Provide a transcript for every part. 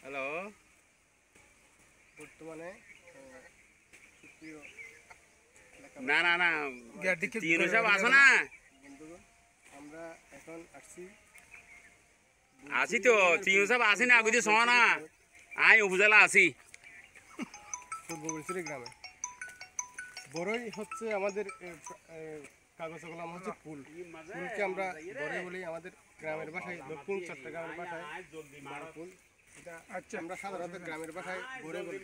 Hello. বর্তমানে না না না, তিন সব আছে না? বন্ধুগণ, আমরা এখন আছি তো, তিন সব আছি না, বুঝি শোনা না। আই উপজেলা আছি। পূর্ব বলছিরি গ্রামে বড়ই হচ্ছে আমাদের কাগজ কলম হচ্ছে ফুল। ফুলকে আমরা বড়ই বলি আমাদের গ্রামের ভাষায়, দক্ষিণ চট্টগ্রামের ভাষায় ফুল। এটা আমরা সাধারণত গ্রামের ভাষায় বড়ই বলি।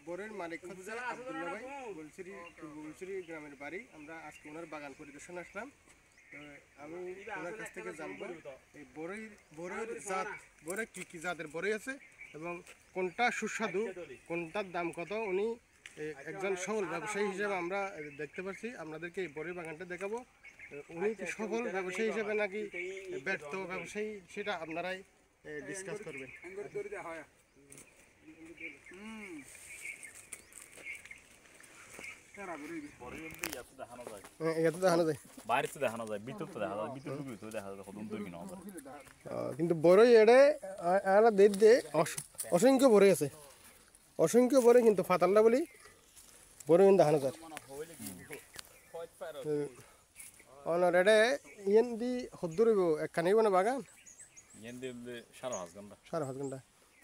বড়ের মালিক হচ্ছে আব্দুল্লাহ ভাই, বলছিরি পূর্ব বলছিরি গ্রামের বাড়ি। আমরা আজকে ওনার বাগান পরিদর্শন আসলাম। আমি ওনার কাছ থেকে জানবো এই বড়ের জাত, বড়ে কী কী জাতের বড়ই আছে এবং কোনটা সুস্বাদু, কোনটার দাম কত। উনি একজন সফল ব্যবসায়ী হিসেবে আমরা দেখতে পাচ্ছি। আপনাদেরকে এই বড়ই বাগানটা দেখাবো। উনি কি সফল ব্যবসায়ী হিসেবে নাকি ব্যর্থ ব্যবসায়ী, সেটা আপনারাই ডিসকাস করবেন। কিন্তু বড়ই এড়ে অসংখ্য বড়ই আছে, অসংখ্য বড়ই, কিন্তু ফাতাল্লা বলি বড়ই কিন্তু দেখানো যায়। অনর এড়ে ইয়েন দি হদ্দুরিব একখানি মানে বাগান সাড়ে 5 ঘন্টা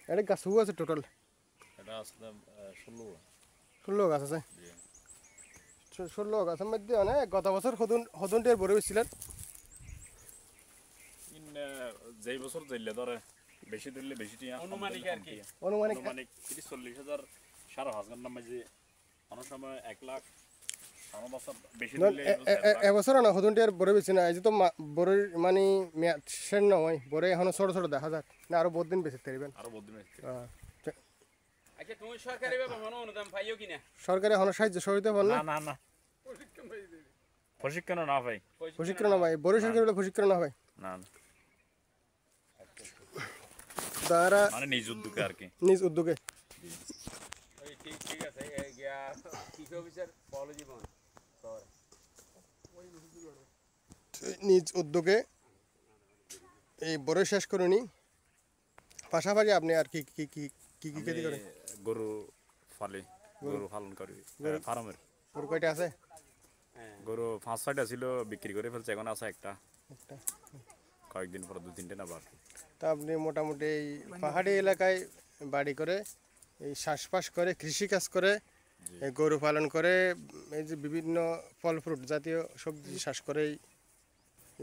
এটা গাছ আছে টোটাল 16 গাছ আছে। 16 গাছের মধ্যে মানে গত বছর হদুনটির বড় হয়েছিলেন। যেই বছর ধরলে ধরে বেশি ধরলে বেশি অনুমানিক আর কি, অনুমানিক 30-40 হাজার 5.5 ঘন্টা মাঝে অনেক সময় 1 লাখ বছর বেশি ধরলে এবছর না হদুনটির বড় বেশি না। এই যে তো বড় মানে মেয়াদ শেষ নয়, বড় এখনো ছোট ছোট দেখা যায় না, আরো বহুত দিন বেশি থাকবেন। আরো বহুত দিন আচ্ছা, তুমি সরকারি ভাবে অনুদান পাইও কিনা? সরকারি এখনো সাহায্য সহযোগিতা পান না? না না, প্রশিক্ষণ না ভাই, প্রশিক্ষণ না ভাই, বড় সরকারি বলে প্রশিক্ষণ না ভাই, না তারা মানে নিজ উদ্যোগে আর কি, নিজ উদ্যোগে। ঠিক আছে, কৃষি অফিসার বলো জীবন নিজ উদ্যোগে এই বড় শেষ করুনি। পাশাপাশি আপনি আর কি কি কি কি কি খেতে করেন? গরু পালন করি, ফার্মের গরু কয়টা আছে? গরু 5-6টা ছিল, বিক্রি করে ফেলছে, এখন আছে একটা, কয়েকদিন পর 2-3টে না বাড়বে। তা আপনি মোটামুটি এই পাহাড়ি এলাকায় বাড়ি করে এই চাষবাস করে, কৃষিকাজ করে, গরু পালন করে, এই যে বিভিন্ন ফল ফ্রুট জাতীয় সবজি চাষ করেই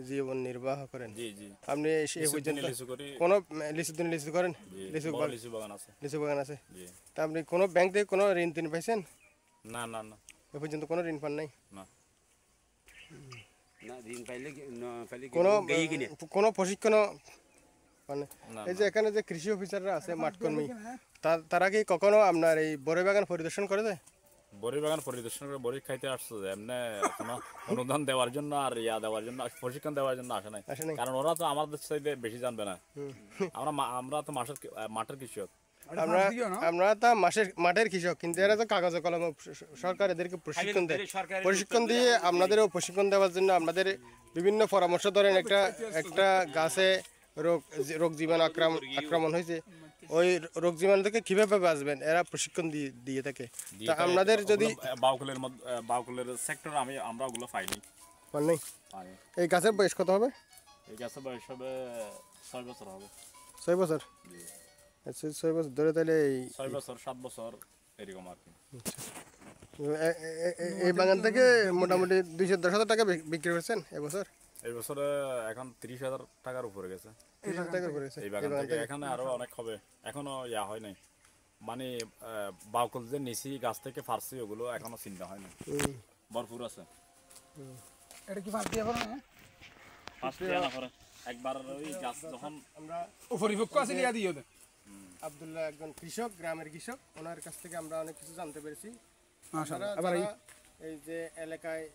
জীবন নির্বাহ করেন। আপনি এই পর্যন্ত কোনো লিচু করেন? লিচু বাগান আছে। তা আপনি কোনো ব্যাংক থেকে কোনো ঋণ টিন পাইছেন? না না না, এ পর্যন্ত কোনো ঋণ পান নাই? না, ঋণ পাইলে কোনো প্রশিক্ষণ মানে? এই যে এখানে যে কৃষি অফিসাররা আছে, মাঠকর্মী, তারা কি কখনো আপনার এই বড়ই বাগান পরিদর্শন করে দেয়? বড়ি বাগান পরিদর্শন করে বড়ি খাইতে আসছে, এমনি কোনো অনুদান দেওয়ার জন্য আর দেওয়ার জন্য, প্রশিক্ষণ দেওয়ার জন্য আসে নাই। কারণ ওরা তো আমাদের চাইতে বেশি জানবে না। আমরা তো মাঠের কৃষক, আমরা তা মাঠের কৃষক, কিন্তু এরা তো কাগজ কলম, সরকার এদেরকে প্রশিক্ষণ দেয়। প্রশিক্ষণ দিয়ে আপনাদেরও প্রশিক্ষণ দেওয়ার জন্য আপনাদের বিভিন্ন পরামর্শ। ধরেন একটা গাছে রোগ জীবাণু আক্রমণ হয়েছে, ওই রোগ জীবাণু থেকে কিভাবে বাঁচবেন এরা প্রশিক্ষণ দিয়ে থাকে। তা আপনাদের যদি বাউকুলের সেক্টর আমরা ওগুলো পাইনি। এই গাছের বয়স কত হবে? এই গাছের বয়স হবে 6 বছর হবে। 6 বছর? আচ্ছা, 6 বছর ধরে তাহলে 6 বছর 7 বছর এরকম আর কি। এই বাগান থেকে মোটামুটি 210,000 টাকা বিক্রি করেছেন এবছর? এই বছরে এখন 30,000 টাকার উপরে গেছে। 30,000 টাকার উপরে গেছে এই বাগান থেকে। এখানে আরো অনেক হবে, এখনো হয় নাই, মানে বাউকুল যে নিচি গাছ থেকে ফার্সি ওগুলো এখনো চিন্তা হয় না, ভরপুর আছে। এটা কি ফার্স্ট দিয়ে পড়ে না? ফার্স্ট দিয়ে না পড়ে, একবার ওই গাছ যখন আমরা পরিপক্ক আছে লিয়া দিও। আব্দুল্লাহ একজন কৃষক, গ্রামের কৃষক, ওনার কাছ থেকে আমরা অনেক কিছু জানতে পেরেছি। আবার এই যে এলাকায়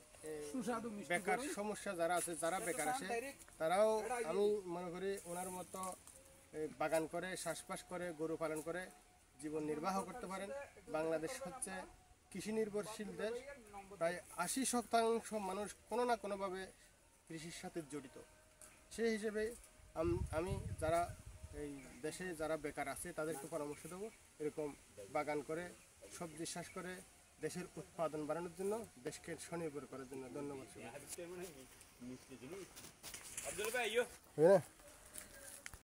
বেকার সমস্যা যারা আছে, যারা বেকার আছে, তারাও আমি মনে করি ওনার মতো বাগান করে, চাষবাস করে, গরু পালন করে জীবন নির্বাহ করতে পারেন। বাংলাদেশ হচ্ছে কৃষি নির্ভরশীল দেশ। প্রায় 80% মানুষ কোনো না কোনোভাবে কৃষির সাথে জড়িত। সেই হিসেবে আমি যারা এই দেশে যারা বেকার আছে তাদেরকে পরামর্শ দেবো এরকম বাগান করে সবজি চাষ করে দেশের উৎপাদন বাড়ানোর জন্য দেশকে স্বনির্ভর করার জন্য। ধন্যবাদ।